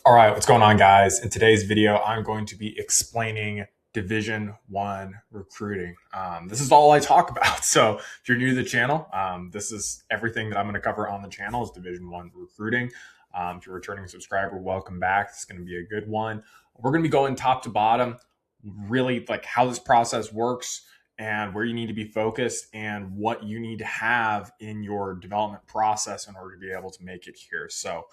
All right, what's going on, guys? In today's video, I'm going to be explaining Division One recruiting. This is all I talk about. So, if you're new to the channel, this is everything that I'm going to cover on the channel is Division One recruiting. If you're a returning subscriber, welcome back. It's going to be a good one. We're going to be going top to bottom, really like how this process works and where you need to be focused and what you need to have in your development process in order to be able to make it here. So,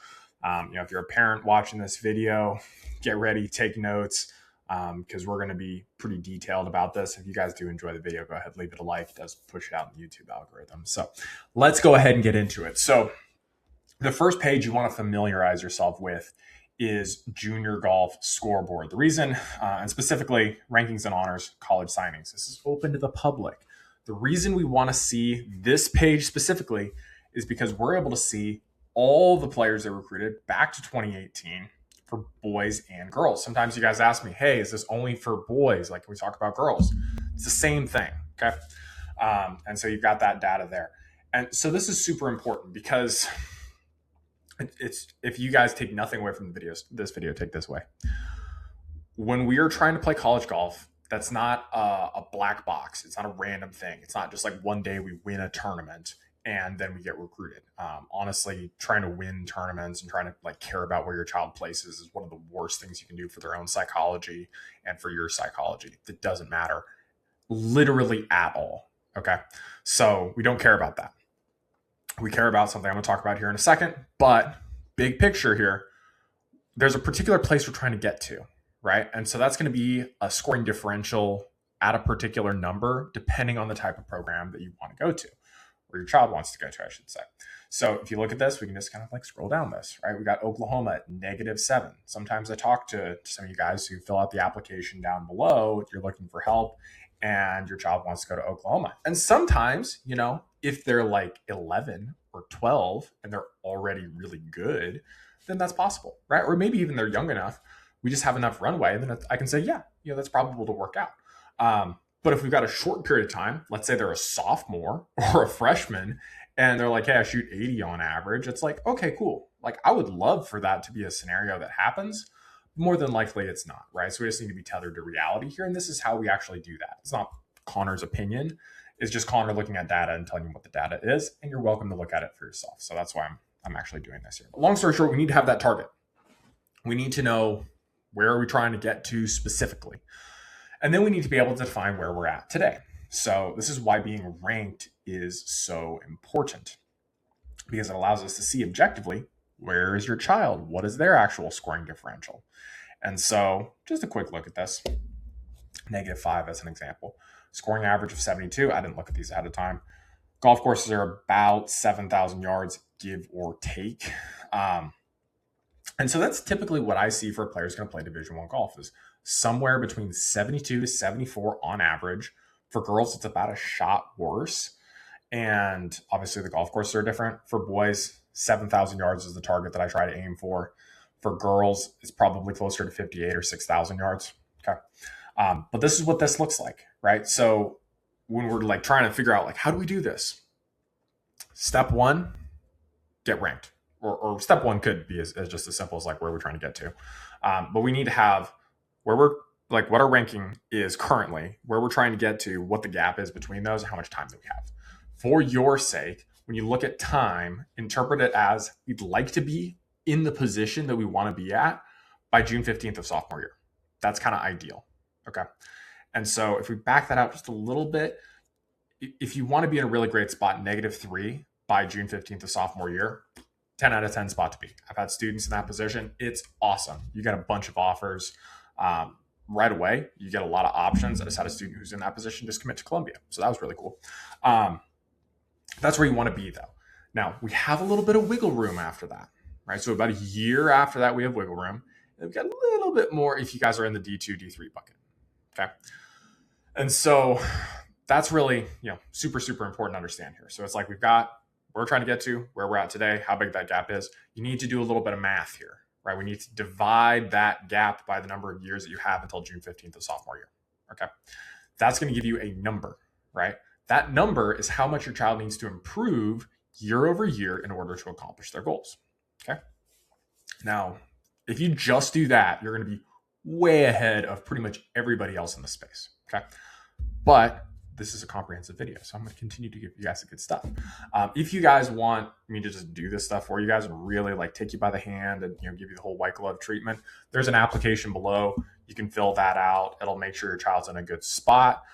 if you're a parent watching this video, get ready, take notes, because we're going to be pretty detailed about this. If you guys do enjoy the video, go ahead, leave it a like. It does push it out in the YouTube algorithm. So let's go ahead and get into it. So the first page you want to familiarize yourself with is Junior Golf Scoreboard. The reason, and specifically rankings and honors college signings, this is open to the public. The reason we want to see this page specifically is because we're able to see all the players they recruited back to 2018 for boys and girls. Sometimes you guys ask me, hey, is this only for boys? Like, can we talk about girls? It's the same thing, okay? And so you've got that data there. And so this is super important because it's if you guys take nothing away from the videos, this video, take this away. When we are trying to play college golf, that's not a black box. It's not a random thing. It's not just like one day we win a tournament and then we get recruited. Honestly, trying to win tournaments and trying to like care about where your child places is one of the worst things you can do for their own psychology and for your psychology. It doesn't matter literally at all. Okay. So we don't care about that. We care about something I'm going to talk about here in a second, but big picture here, there's a particular place we're trying to get to, right? And so that's going to be a scoring differential at a particular number, depending on the type of program that you want to go to, or your child wants to go to, I should say. So if you look at this, we can just kind of like scroll down this, right? We got Oklahoma at -7. Sometimes I talk to some of you guys who fill out the application down below if you're looking for help and your child wants to go to Oklahoma. And sometimes, if they're like 11 or 12 and they're already really good, then that's possible, right? Or maybe even they're young enough, we just have enough runway, and then I can say, yeah, that's probable to work out. But if we've got a short period of time, let's say they're a sophomore or a freshman, and they're like, hey, I shoot 80 on average, it's like, okay, cool. Like, I would love for that to be a scenario that happens. More than likely, it's not, right? So we just need to be tethered to reality here, and this is how we actually do that. It's not Connor's opinion. It's just Connor looking at data and telling you what the data is, and you're welcome to look at it for yourself. So that's why I'm actually doing this here. Long story short, we need to have that target. We need to know where are we trying to get to specifically. And then we need to be able to define where we're at today. So this is why being ranked is so important, because it allows us to see objectively, where is your child? What is their actual scoring differential? And so just a quick look at this. -5 as an example. Scoring average of 72. I didn't look at these ahead of time. Golf courses are about 7,000 yards, give or take. And so that's typically what I see for a player who's going to play Division One golf is somewhere between 72 to 74 on average. For girls, it's about a shot worse. And obviously the golf courses are different. For boys, 7,000 yards is the target that I try to aim for. For girls, it's probably closer to 58 or 6,000 yards. Okay. But this is what this looks like, right? So when we're like trying to figure out like, how do we do this? Step one, get ranked. Or step one could be as just as simple as like where we're trying to get to. But we need to have where we're like what our ranking is currently, where we're trying to get to, what the gap is between those, and how much time that we have. For your sake, when you look at time, interpret it as we'd like to be in the position that we want to be at by June 15th of sophomore year. That's kind of ideal. Okay. And so if we back that out just a little bit, if you want to be in a really great spot, -3 by June 15th of sophomore year, 10 out of 10 spot to be. I've had students in that position. It's awesome. You get a bunch of offers right away. You get a lot of options. I just had a student who's in that position just commit to Columbia. So that was really cool. That's where you want to be, though. Now, we have a little bit of wiggle room after that, right? So about a year after that, we have wiggle room. And we've got a little bit more if you guys are in the D2, D3 bucket. Okay. And so that's really, super, super important to understand here. So it's like we've got where we're trying to get to, where we're at today, how big that gap is. You need to do a little bit of math here, right? We need to divide that gap by the number of years that you have until June 15th of sophomore year. Okay. That's going to give you a number, right? That number is how much your child needs to improve year over year in order to accomplish their goals. Okay. Now, If you just do that, you're going to be way ahead of pretty much everybody else in the space. Okay. But this is a comprehensive video, so I'm going to continue to give you guys the good stuff. If you guys want me to just do this stuff for you guys and really like take you by the hand and give you the whole white glove treatment, there's an application below. You can fill that out. It'll make sure your child's in a good spot.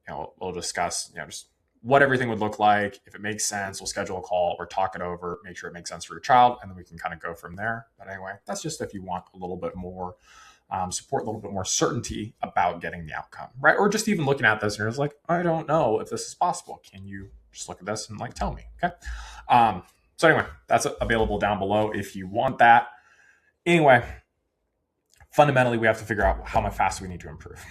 We'll discuss just what everything would look like. If it makes sense, we'll schedule a call or talk it over, make sure it makes sense for your child, and then we can kind of go from there. But anyway, that's just if you want a little bit more support, a little bit more certainty about getting the outcome, right? Or just even looking at this and you're just like, I don't know if this is possible. Can you just look at this and like tell me? Okay. So anyway, that's available down below if you want that. Anyway, fundamentally, we have to figure out how much fast we need to improve.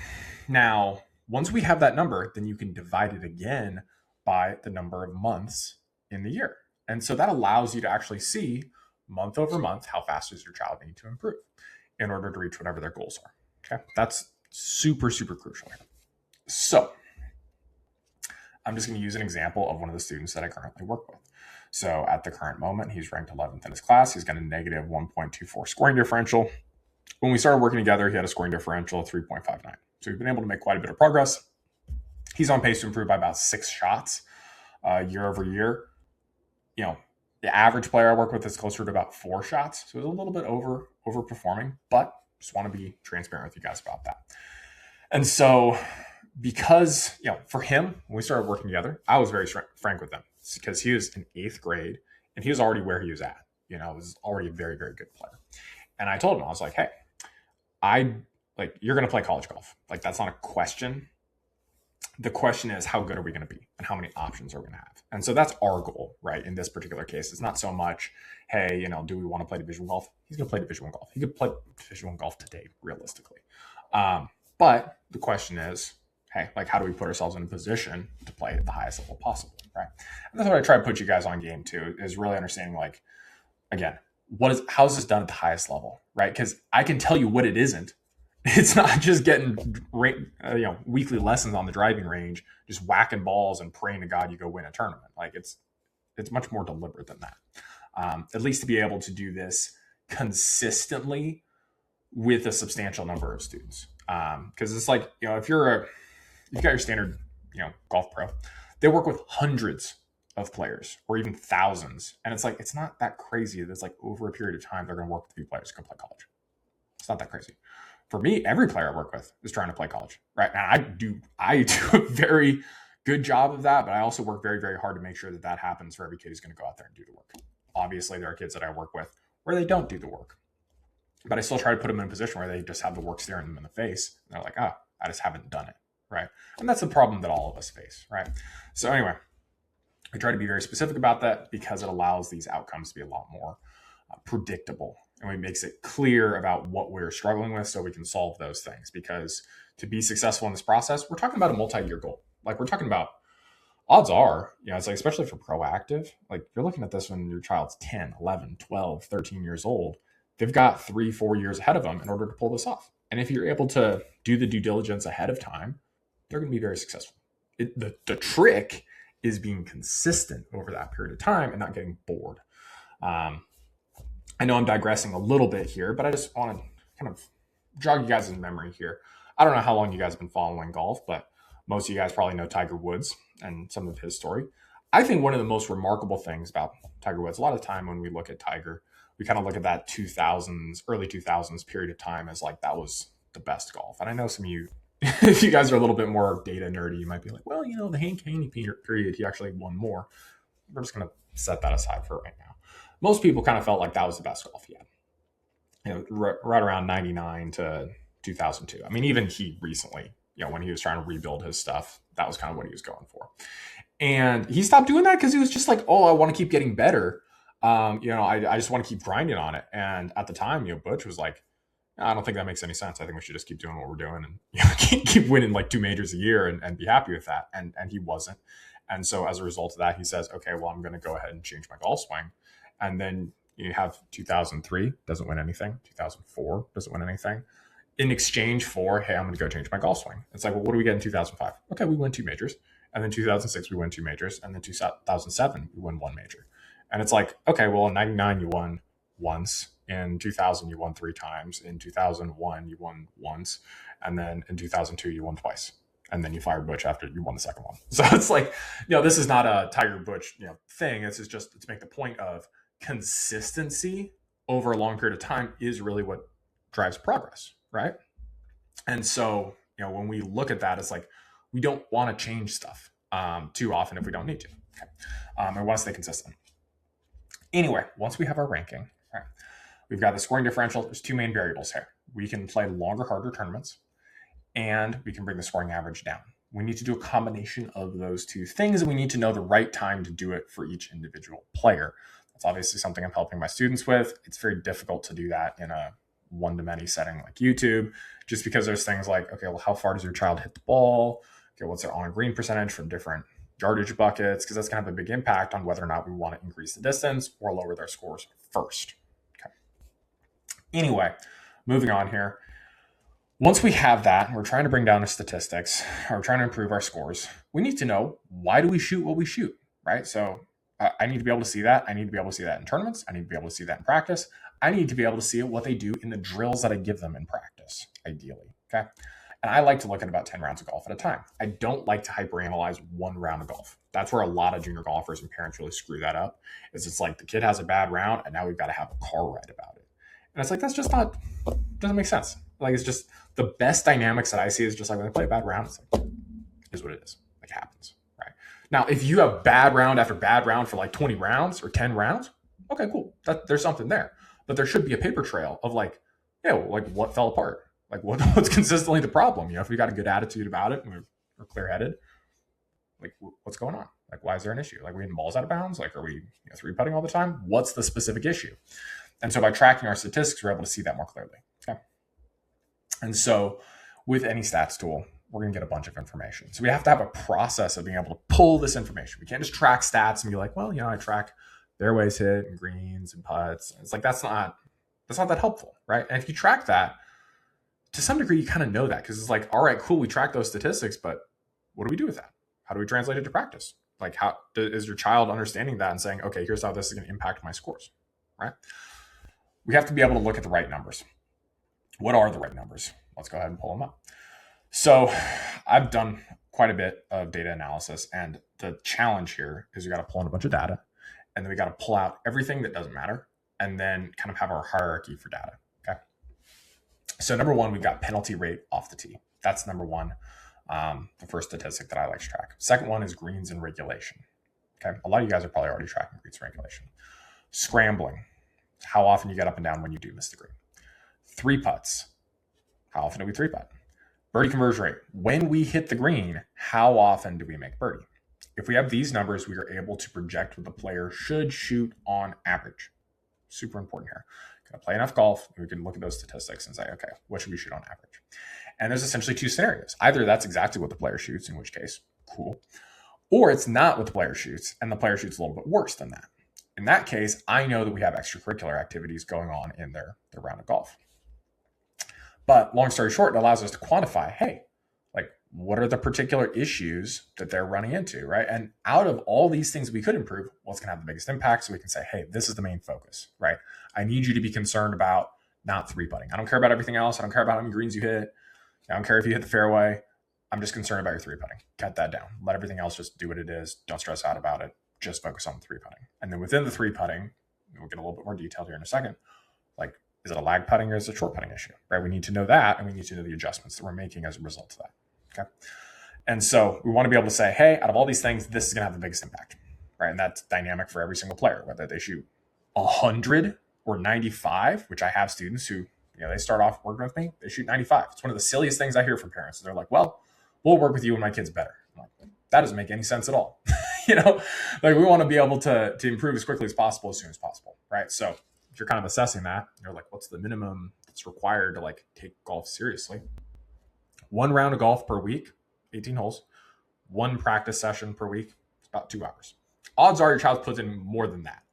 Now, once we have that number, then you can divide it again by the number of months in the year. And so that allows you to actually see month over month how fast does your child need to improve in order to reach whatever their goals are. Okay, that's super, super crucial. So I'm just going to use an example of one of the students that I currently work with. So at the current moment, he's ranked 11th in his class. He's got a negative 1.24 scoring differential. When we started working together, he had a scoring differential of 3.59. So we've been able to make quite a bit of progress. He's on pace to improve by about 6 shots year over year. The average player I work with is closer to about 4 shots. So it's a little bit overperforming, but just want to be transparent with you guys about that. And so because, for him, when we started working together, I was very frank with him because he was in 8th grade and he was already where he was at. Was already a very, very good player. And I told him, I was like, hey, you're going to play college golf. Like, that's not a question. The question is, how good are we going to be and how many options are we going to have? And so that's our goal, right? In this particular case, it's not so much, hey, do we want to play Division golf? He's going to play Division golf. He could play Division golf today, realistically. But the question is, hey, how do we put ourselves in a position to play at the highest level possible, right? And that's what I try to put you guys on game to, is really understanding, again, how is this done at the highest level, right? Because I can tell you what it isn't. It's not just getting weekly lessons on the driving range, just whacking balls and praying to God you go win a tournament. It's much more deliberate than that. At least to be able to do this consistently with a substantial number of students. Because it's if you've got your standard golf pro, they work with hundreds of players or even thousands, and it's not that crazy. That's over a period of time they're going to work with a few players to go play college. It's not that crazy. For me, every player I work with is trying to play college, right? And I do a very good job of that, but I also work very, very hard to make sure that happens for every kid who's going to go out there and do the work. Obviously, there are kids that I work with where they don't do the work, but I still try to put them in a position where they just have the work staring them in the face. And they're like, I just haven't done it, right? And that's the problem that all of us face, right? So anyway, I try to be very specific about that because it allows these outcomes to be a lot more predictable, and it makes it clear about what we're struggling with so we can solve those things. Because to be successful in this process, we're talking about a multi-year goal. We're talking about, odds are, it's especially for proactive, you're looking at this when your child's 10, 11, 12, 13 years old. They've got 3-4 years ahead of them in order to pull this off. And if you're able to do the due diligence ahead of time, they're going to be very successful. The trick is being consistent over that period of time and not getting bored. I know I'm digressing a little bit here, but I just want to kind of jog you guys' memory here. I don't know how long you guys have been following golf, but most of you guys probably know Tiger Woods and some of his story. I think one of the most remarkable things about Tiger Woods, a lot of the time when we look at Tiger, we kind of look at that early 2000s period of time as that was the best golf. And I know some of you, if you guys are a little bit more data nerdy, you might be like, well, the Hank Haney period, he actually won more. We're just going to set that aside for right now. Most people kind of felt like that was the best golf he had, right around 99 to 2002. I mean, even he recently, when he was trying to rebuild his stuff, that was kind of what he was going for. And he stopped doing that because he was just I want to keep getting better. I just want to keep grinding on it. And at the time, Butch was like, I don't think that makes any sense. I think we should just keep doing what we're doing and keep winning 2 majors a year and be happy with that. And he wasn't. And so as a result of that, he says, okay, well, I'm going to go ahead and change my golf swing. And then you have 2003, doesn't win anything. 2004, doesn't win anything. In exchange for, hey, I'm going to go change my golf swing. It's well, what do we get in 2005? Okay, we win 2 majors. And then 2006, we win 2 majors. And then 2007, we win 1 major. And it's okay, well, in 99, you won once. In 2000, you won 3 times. In 2001, you won once. And then in 2002, you won twice. And then you fired Butch after you won the second one. So it's like, this is not a Tiger Butch, thing. This is just to make the point of consistency over a long period of time is really what drives progress, right? And so, when we look at that, it's like we don't want to change stuff too often if we don't need to. Okay. And we want to stay consistent. Anyway, once we have our ranking, right, we've got the scoring differential. There's 2 main variables here. We can play longer, harder tournaments, and we can bring the scoring average down. We need to do a combination of those 2 things, and we need to know the right time to do it for each individual player. That's obviously something I'm helping my students with. It's very difficult to do that in a one-to-many setting like YouTube, just because there's things like, okay, well, how far does your child hit the ball? Okay, what's their on-green percentage from different yardage buckets? Because that's going to have a big impact on whether or not we want to increase the distance or lower their scores first. Okay. Anyway, moving on here. Once we have that, we're trying to bring down the statistics, or we're trying to improve our scores. We need to know, why do we shoot what we shoot, right? So I need to be able to see that. I need to be able to see that in tournaments. I need to be able to see that in practice. I need to be able to see what they do in the drills that I give them in practice, ideally. Okay. And I like to look at about 10 rounds of golf at a time. I don't like to hyperanalyze one round of golf. That's where a lot of junior golfers and parents really screw that up. Is it's like the kid has a bad round and now we've got to have a car ride about it. And it's like, that's just not, doesn't make sense. Like, it's just the best dynamics that I see is just like when they play a bad round, it's like, is what it is. Like, it happens, right? Now, if you have bad round after bad round for like 20 rounds or 10 rounds, okay, cool. There's something there. But there should be a paper trail of like, like what fell apart? Like what's consistently the problem? If we got a good attitude about it and we're clear-headed, like what's going on? Like, why is there an issue? Like, are we hitting balls out of bounds? Like, are we 3-putting all the time? What's the specific issue? And so by tracking our statistics, we're able to see that more clearly. Okay. And so with any stats tool, we're going to get a bunch of information. So we have to have a process of being able to pull this information. We can't just track stats and be like, well, I track fairways hit and greens and putts. It's like, that's not that helpful, right? And if you track that, to some degree, you kind of know that, because it's like, all right, cool, we track those statistics, but what do we do with that? How do we translate it to practice? Like, how is your child understanding that and saying, okay, here's how this is going to impact my scores, right? We have to be able to look at the right numbers. What are the right numbers? Let's go ahead and pull them up. So I've done quite a bit of data analysis, and the challenge here is we got to pull in a bunch of data, and then we got to pull out everything that doesn't matter, and then kind of have our hierarchy for data. Okay. So number one, we've got penalty rate off the tee. That's number one, the first statistic that I like to track. Second one is greens and regulation. Okay. A lot of you guys are probably already tracking greens and regulation. Scrambling, how often you get up and down when you do miss the green. 3-putts, how often do we 3-putt? Birdie conversion rate, when we hit the green, how often do we make birdie? If we have these numbers, we are able to project what the player should shoot on average. Super important here. Gonna play enough golf, and we can look at those statistics and say, okay, what should we shoot on average? And there's essentially 2 scenarios. Either that's exactly what the player shoots, in which case, cool. Or it's not what the player shoots, and the player shoots a little bit worse than that. In that case, I know that we have extracurricular activities going on in their round of golf. But long story short, it allows us to quantify, hey, like, what are the particular issues that they're running into, right? And out of all these things we could improve, what's going to have the biggest impact? So we can say, hey, this is the main focus, right? I need you to be concerned about not 3-putting. I don't care about everything else. I don't care about how many greens you hit. I don't care if you hit the fairway. I'm just concerned about your 3-putting. Cut that down. Let everything else just do what it is. Don't stress out about it. Just focus on the 3-putting. And then within the 3-putting, we'll get a little bit more detailed here in a second. Like, is it a lag putting or is it a short putting issue, right? We need to know that, and we need to know the adjustments that we're making as a result of that, okay? And so we want to be able to say, hey, out of all these things, this is going to have the biggest impact, right? And that's dynamic for every single player, whether they shoot 100 or 95, which I have students who, they start off working with me, they shoot 95. It's one of the silliest things I hear from parents. They're like, well, we'll work with you when my kid's better. I'm like, that doesn't make any sense at all. Like, we want to be able to improve as quickly as possible, as soon as possible, right? So if you're kind of assessing that, you're like, what's the minimum that's required to like take golf seriously? 1 round of golf per week, 18 holes, 1 practice session per week, it's about 2 hours. Odds are your child puts in more than that.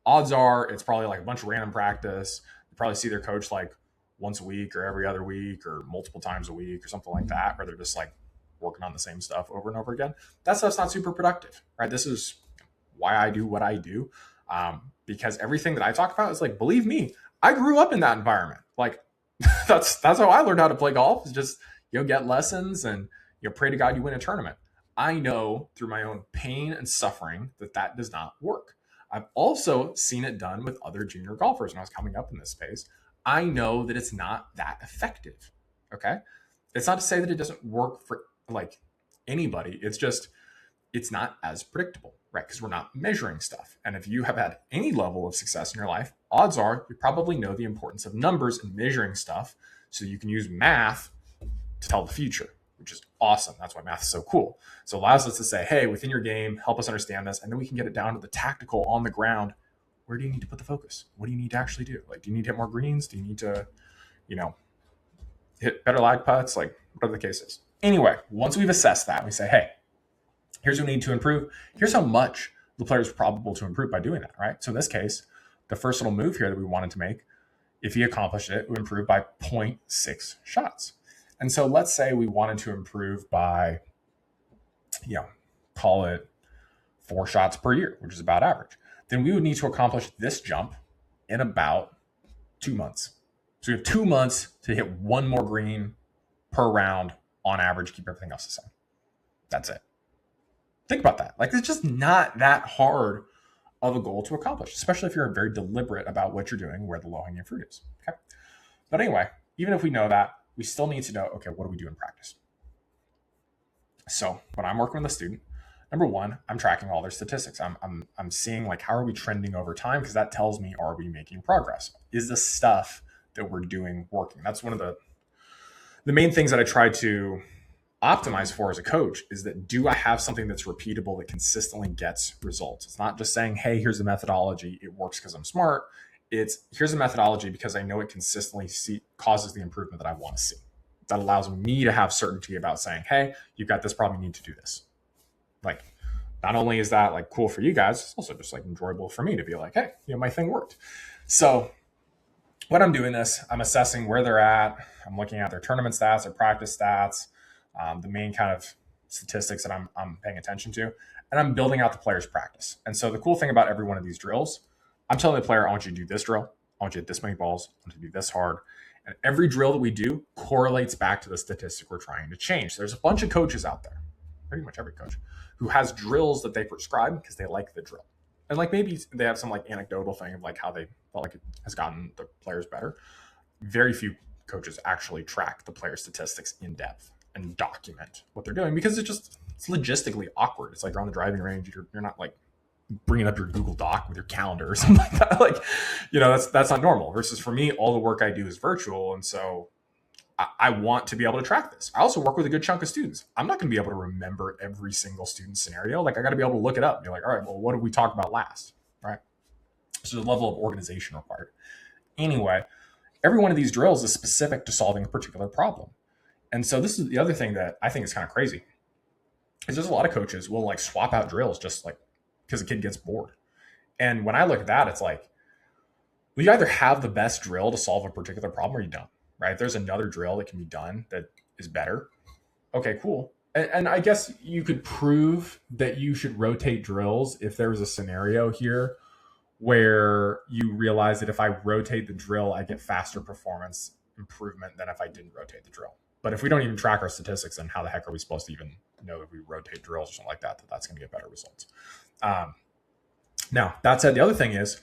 Odds are it's probably like a bunch of random practice. You probably see their coach like once a week or every other week or multiple times a week or something like that, where they're just like working on the same stuff over and over again. That stuff's not super productive, right? This is why I do what I do. Because everything that I talk about is like, believe me, I grew up in that environment. Like that's how I learned how to play golf. Is just get lessons and pray to God you win a tournament. I know through my own pain and suffering that does not work. I've also seen it done with other junior golfers when I was coming up in this space. I know that it's not that effective. Okay. It's not to say that it doesn't work for like anybody. It's just, it's not as predictable, right? Because we're not measuring stuff. And if you have had any level of success in your life, odds are you probably know the importance of numbers and measuring stuff so you can use math to tell the future, which is awesome. That's why math is so cool. So it allows us to say, hey, within your game, help us understand this. And then we can get it down to the tactical on the ground. Where do you need to put the focus? What do you need to actually do? Like, do you need to hit more greens? Do you need to, hit better lag putts? Like, whatever the case is. Anyway, once we've assessed that, we say, hey, here's what we need to improve. Here's how much the player is probable to improve by doing that, right? So in this case, the first little move here that we wanted to make, if he accomplished it, would improve by 0.6 shots. And so let's say we wanted to improve by, call it 4 shots per year, which is about average. Then we would need to accomplish this jump in about 2 months. So we have 2 months to hit 1 more green per round on average, keep everything else the same. That's it. Think about that. Like, it's just not that hard of a goal to accomplish, especially if you're very deliberate about what you're doing, where the low-hanging fruit is. Okay. But anyway, even if we know that, we still need to know, okay, what do we do in practice? So when I'm working with a student, number one, I'm tracking all their statistics. I'm seeing like, how are we trending over time? Because that tells me, are we making progress? Is the stuff that we're doing working? That's one of the main things that I try to optimize for as a coach, is that do I have something that's repeatable that consistently gets results? It's not just saying, hey, here's the methodology, it works because I'm smart. It's here's a methodology because I know it consistently causes the improvement that I want to see. That allows me to have certainty about saying, hey, you've got this problem, you need to do this. Like, not only is that like cool for you guys, it's also just like enjoyable for me to be like, hey, my thing worked. So when I'm doing this, I'm assessing where they're at. I'm looking at their tournament stats, their practice stats, the main kind of statistics that I'm paying attention to, and I'm building out the player's practice. And so the cool thing about every one of these drills, I'm telling the player, I want you to do this drill. I want you to hit this many balls. I want you to do this hard. And every drill that we do correlates back to the statistic we're trying to change. So there's a bunch of coaches out there, pretty much every coach, who has drills that they prescribe because they like the drill. And like maybe they have some like anecdotal thing of like how they felt like it has gotten the players better. Very few coaches actually track the player statistics in depth and document what they're doing, because it's logistically awkward. It's like you're on the driving range, you're not like bringing up your Google Doc with your calendar or something like that. Like, that's not normal. Versus for me, all the work I do is virtual. And so I want to be able to track this. I also work with a good chunk of students. I'm not going to be able to remember every single student scenario. Like, I got to be able to look it up and be like, all right, well, what did we talk about last? Right. So the level of organization required. Anyway, every one of these drills is specific to solving a particular problem. And so this is the other thing that I think is kind of crazy, is there's a lot of coaches will like swap out drills just like because a kid gets bored. And when I look at that, it's like, well, you either have the best drill to solve a particular problem or you don't, right? If there's another drill that can be done that is better, okay, cool. And I guess you could prove that you should rotate drills if there was a scenario here where you realize that if I rotate the drill, I get faster performance improvement than if I didn't rotate the drill. But if we don't even track our statistics, then how the heck are we supposed to even know if we rotate drills or something like that that's going to get better results? Now, that said, the other thing is,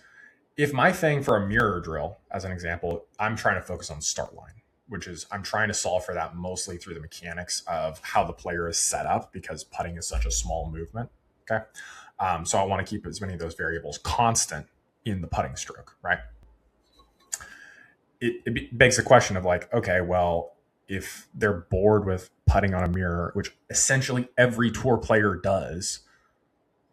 if my thing for a mirror drill, as an example, I'm trying to focus on start line, which is I'm trying to solve for that mostly through the mechanics of how the player is set up, because putting is such a small movement. Okay. So I want to keep as many of those variables constant in the putting stroke, right? It begs the question of like, okay, well, if they're bored with putting on a mirror, which essentially every tour player does,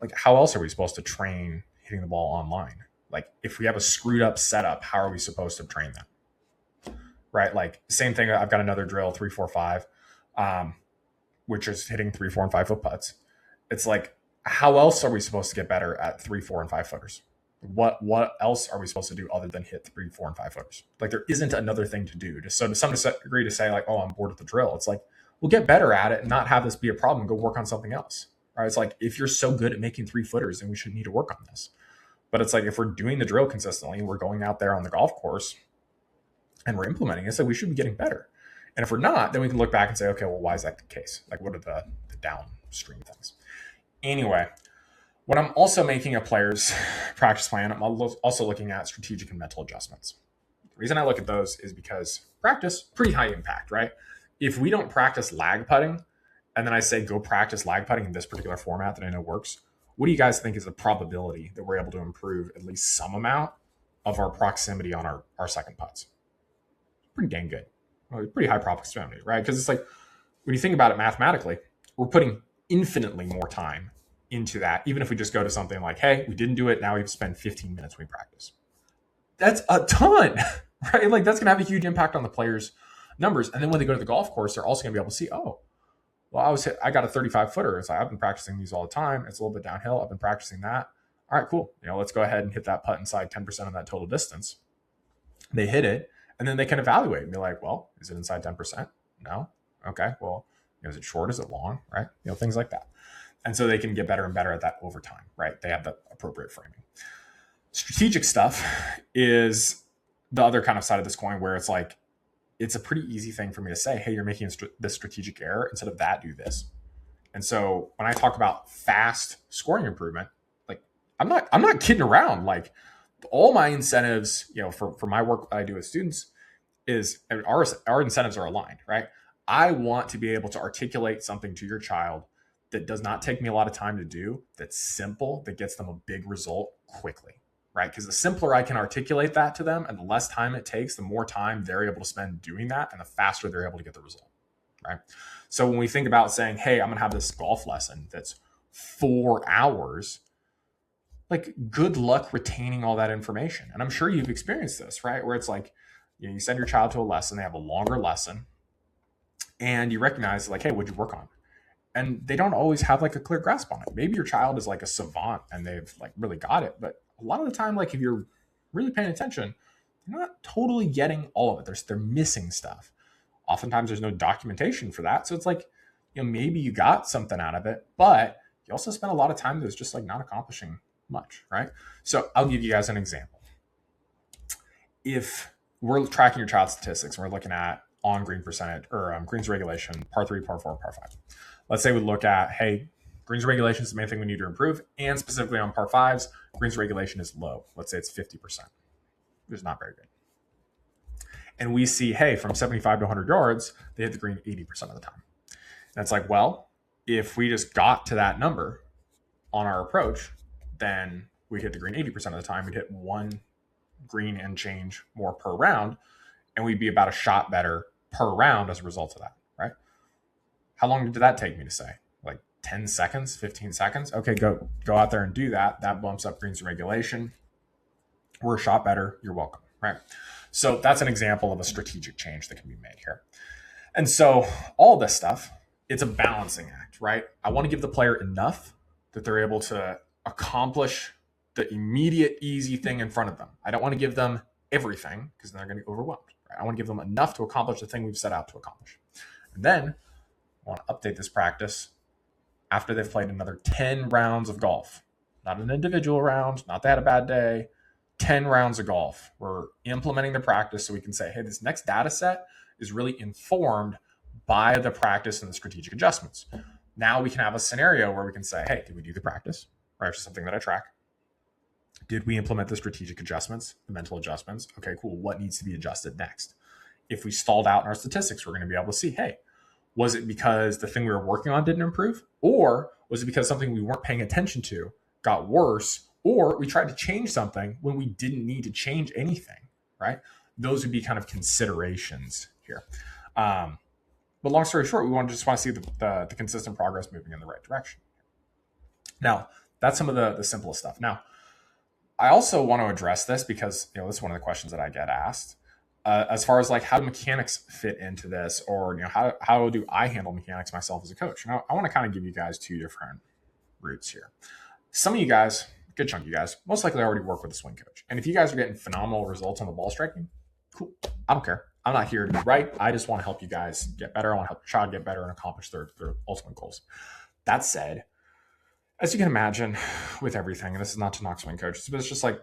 like, how else are we supposed to train hitting the ball online? Like, if we have a screwed up setup, how are we supposed to train that? Right? Like, same thing. I've got another drill, 3, 4, 5, which is hitting 3, 4, and 5 foot putts. It's like, how else are we supposed to get better at 3, 4, and 5 footers? What else are we supposed to do other than hit 3, 4, and 5 footers? Like, there isn't another thing to do. So to some degree, to say like, oh, I'm bored with the drill, it's like, we'll get better at it and not have this be a problem. Go work on something else. Right? It's like, if you're so good at making 3 footers, then we shouldn't need to work on this. But it's like, if we're doing the drill consistently, we're going out there on the golf course and we're implementing it, so we should be getting better. And if we're not, then we can look back and say, okay, well, why is that the case? Like, what are the downstream things? Anyway, when I'm also making a player's practice plan, I'm also looking at strategic and mental adjustments. The reason I look at those is because practice, pretty high impact, right? If we don't practice lag putting, and then I say, go practice lag putting in this particular format that I know works, what do you guys think is the probability that we're able to improve at least some amount of our proximity on our second putts? Pretty dang good. Pretty high proximity, right? Because it's like, when you think about it mathematically, we're putting infinitely more time into that, even if we just go to something like, hey, we didn't do it, now we have to spend 15 minutes when we practice. That's a ton, right? Like, that's going to have a huge impact on the players' numbers. And then when they go to the golf course, they're also going to be able to see, oh, well, I got a 35 footer. It's like, I've been practicing these all the time. It's a little bit downhill. I've been practicing that. All right, cool. Let's go ahead and hit that putt inside 10% of that total distance. They hit it, and then they can evaluate and be like, well, is it inside 10%? No. Okay. Well, is it short? Is it long? Right? Things like that. And so they can get better and better at that over time, right? They have the appropriate framing. Strategic stuff is the other kind of side of this coin, where it's like, it's a pretty easy thing for me to say, hey, you're making this strategic error. Instead of that, do this. And so when I talk about fast scoring improvement, like, I'm not kidding around. Like, all my incentives, for my work that I do with students, is our incentives are aligned, right? I want to be able to articulate something to your child that does not take me a lot of time to do, that's simple, that gets them a big result quickly, right? Because the simpler I can articulate that to them and the less time it takes, the more time they're able to spend doing that, and the faster they're able to get the result, right? So when we think about saying, hey, I'm going to have this golf lesson that's 4 hours, like, good luck retaining all that information. And I'm sure you've experienced this, right? Where it's like, you send your child to a lesson, they have a longer lesson, and you recognize, like, hey, what'd you work on? And they don't always have like a clear grasp on it. Maybe your child is like a savant and they've like really got it. But a lot of the time, like, if you're really paying attention, they're not totally getting all of it. They're missing stuff. Oftentimes there's no documentation for that. So it's like, maybe you got something out of it, but you also spent a lot of time that's just like not accomplishing much, right? So I'll give you guys an example. If we're tracking your child's statistics and we're looking at on green percentage or greens regulation, par 3, par 4, par 5. Let's say we look at, hey, greens regulation is the main thing we need to improve. And specifically on par 5s, greens regulation is low. Let's say it's 50%. It's not very good. And we see, hey, from 75 to 100 yards, they hit the green 80% of the time. And it's like, well, if we just got to that number on our approach, then we'd hit the green 80% of the time. We'd hit 1 green and change more per round, and we'd be about a shot better per round as a result of that, right? How long did that take me to say? Like 10 seconds, 15 seconds? Okay, go out there and do that. That bumps up greens regulation. We're a shot better. You're welcome, right? So that's an example of a strategic change that can be made here. And so all this stuff, it's a balancing act, right? I want to give the player enough that they're able to accomplish the immediate, easy thing in front of them. I don't want to give them everything because then they're going to be overwhelmed. Right? I want to give them enough to accomplish the thing we've set out to accomplish. And then I want to update this practice after they've played another 10 rounds of golf. Not an individual round, not they had a bad day, 10 rounds of golf. We're implementing the practice so we can say, hey, this next data set is really informed by the practice and the strategic adjustments. Now we can have a scenario where we can say, hey, did we do the practice? Right, which is something that I track. Did we implement the strategic adjustments, the mental adjustments? Okay, cool. What needs to be adjusted next? If we stalled out in our statistics, we're going to be able to see, hey, was it because the thing we were working on didn't improve? Or was it because something we weren't paying attention to got worse? Or we tried to change something when we didn't need to change anything, right? Those would be kind of considerations here. But long story short, we just want to see the consistent progress moving in the right direction. Now, that's some of the simplest stuff. Now, I also want to address this because, this is one of the questions that I get asked. As far as like how do mechanics fit into this, or how do I handle mechanics myself as a coach? Now, I want to kind of give you guys 2 different routes here. Some of you guys, good chunk of you guys, most likely already work with a swing coach. And if you guys are getting phenomenal results on the ball striking, cool. I don't care. I'm not here to be right. I just want to help you guys get better. I want to help your child get better and accomplish their ultimate goals. That said, as you can imagine with everything, and this is not to knock swing coaches, but it's just like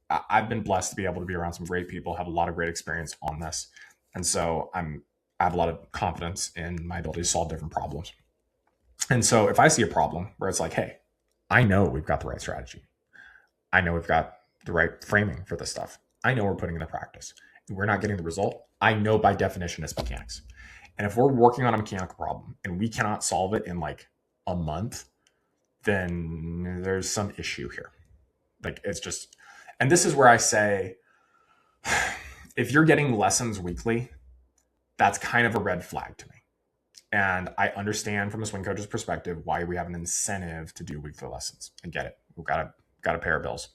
I've been blessed to be able to be around some great people, have a lot of great experience on this. And so I have a lot of confidence in my ability to solve different problems. And so if I see a problem where it's like, hey, I know we've got the right strategy. I know we've got the right framing for this stuff. I know we're putting into practice. And we're not getting the result. I know by definition it's mechanics. And if we're working on a mechanical problem and we cannot solve it in like a month, then there's some issue here. Like it's just, and this is where I say, if you're getting lessons weekly, that's kind of a red flag to me. And I understand from a swing coach's perspective why we have an incentive to do weekly lessons. I get it. We've got to pay our bills.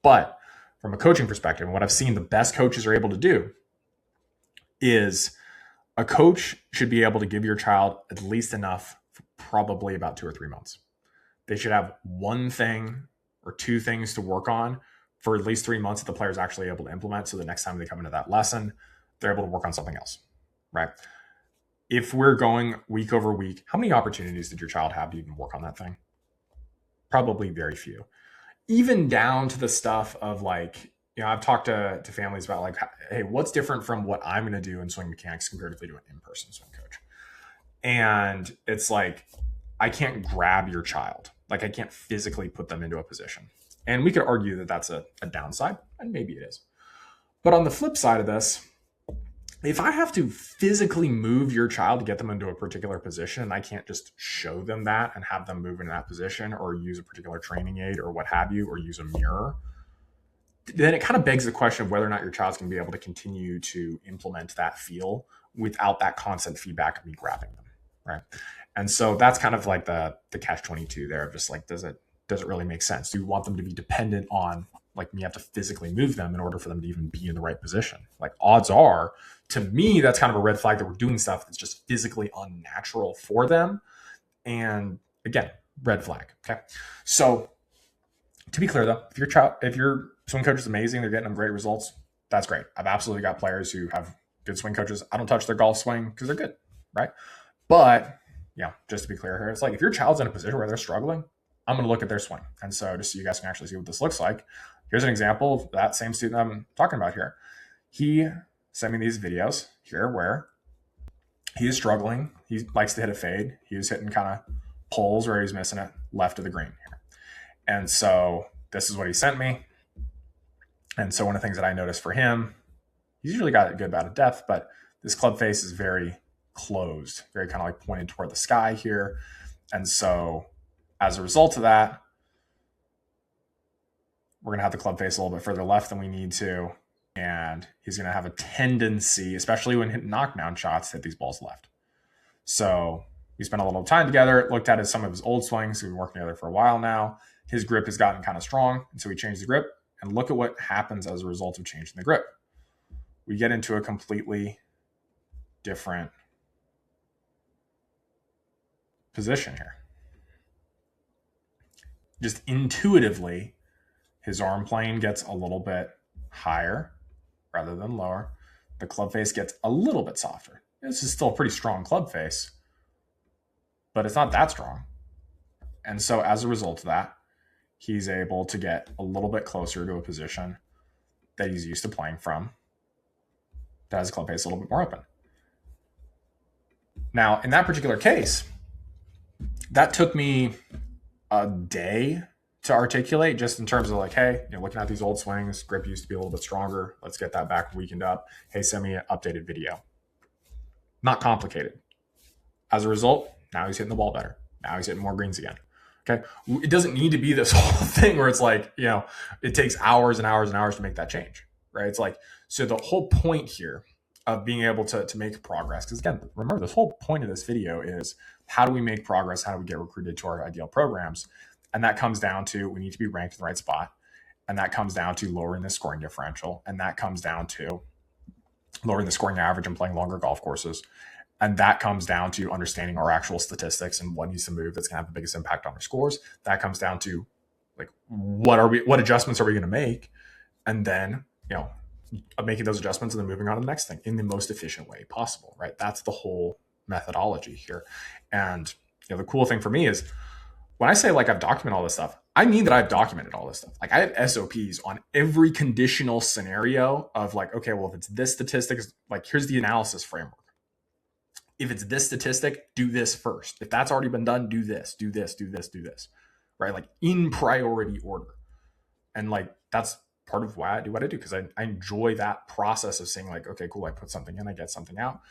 But from a coaching perspective, and what I've seen the best coaches are able to do is a coach should be able to give your child at least enough for probably about 2 or 3 months. They should have one thing or two things to work on for at least 3 months that the player is actually able to implement. So the next time they come into that lesson, they're able to work on something else, right? If we're going week over week, how many opportunities did your child have to even work on that thing? Probably very few. Even down to the stuff of like, I've talked to families about like, hey, what's different from what I'm going to do in swing mechanics comparatively to an in-person swing coach? And it's like, I can't grab your child. Like I can't physically put them into a position. And we could argue that that's a downside, and maybe it is. But on the flip side of this, if I have to physically move your child to get them into a particular position, and I can't just show them that and have them move into that position or use a particular training aid or what have you, or use a mirror, then it kind of begs the question of whether or not your child's going to be able to continue to implement that feel without that constant feedback of me grabbing them, right? And so that's kind of like the catch-22 there of just like, does it really make sense? Do you want them to be dependent on like me have to physically move them in order for them to even be in the right position? Like odds are, to me, that's kind of a red flag that we're doing stuff that's just physically unnatural for them. And again, red flag. Okay. So to be clear though, if your swing coach is amazing, they're getting them great results, that's great. I've absolutely got players who have good swing coaches. I don't touch their golf swing because they're good, right? But just to be clear here, it's like if your child's in a position where they're struggling, I'm going to look at their swing. And so just so you guys can actually see what this looks like, here's an example of that same student I'm talking about here. He sent me these videos here where he is struggling. He likes to hit a fade. He was hitting kind of poles where he's missing it left of the green here. And so this is what he sent me. And so one of the things that I noticed for him, he's usually got a good amount of depth, but this club face is very closed, very kind of like pointed toward the sky here. And so as a result of that, we're going to have the club face a little bit further left than we need to. And he's going to have a tendency, especially when hitting knockdown shots, to hit these balls left. So we spent a little time together, looked at some of his old swings. We've been working together for a while now. His grip has gotten kind of strong. And so we changed the grip. And look at what happens as a result of changing the grip. We get into a completely different position here. Just intuitively, his arm plane gets a little bit higher rather than lower. The club face gets a little bit softer. This is still a pretty strong club face, but it's not that strong. And so as a result of that, he's able to get a little bit closer to a position that he's used to playing from that has a club face a little bit more open. Now, in that particular case, that took me a day to articulate, just in terms of like, hey, looking at these old swings, grip used to be a little bit stronger. Let's get that back weakened up. Hey, send me an updated video. Not complicated. As a result, now he's hitting the ball better. Now he's hitting more greens again. Okay. It doesn't need to be this whole thing where it's like, it takes hours and hours and hours to make that change, right? It's like, so the whole point here of being able to make progress, because again, remember, this whole point of this video is how do we make progress? How do we get recruited to our ideal programs? And that comes down to, we need to be ranked in the right spot. And that comes down to lowering the scoring differential. And that comes down to lowering the scoring average and playing longer golf courses. And that comes down to understanding our actual statistics and what needs to move that's going to have the biggest impact on our scores. That comes down to like, what adjustments are we going to make? And then, making those adjustments and then moving on to the next thing in the most efficient way possible, right? That's the whole methodology here. And the cool thing for me is when I say like I've documented all this stuff, I mean that I've documented all this stuff. Like I have SOPs on every conditional scenario of like, okay, well, if it's this statistic, like here's the analysis framework. If it's this statistic, do this first. If that's already been done, do this, do this, do this, do this, right? Like in priority order. And like that's part of why I do what I do, because I enjoy that process of saying like, okay, cool, I put something in, I get something out.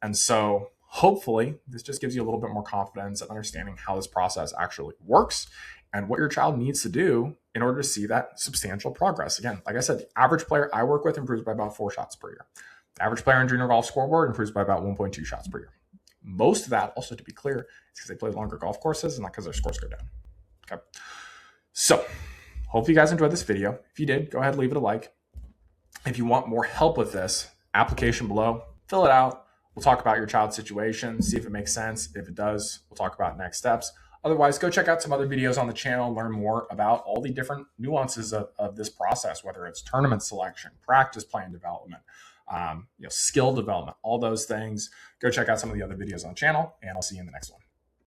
And so hopefully this just gives you a little bit more confidence and understanding how this process actually works and what your child needs to do in order to see that substantial progress. Again, like I said, the average player I work with improves by about 4 shots per year. The average player on Junior Golf Scoreboard improves by about 1.2 shots per year. Most of that, also to be clear, is because they play longer golf courses and not because their scores go down. Okay. So hope you guys enjoyed this video. If you did, go ahead and leave it a like. If you want more help with this, application below, fill it out. We'll talk about your child's situation, see if it makes sense. If it does, we'll talk about next steps. Otherwise, go check out some other videos on the channel, learn more about all the different nuances of this process, whether it's tournament selection, practice plan development, skill development, all those things. Go check out some of the other videos on the channel, and I'll see you in the next one.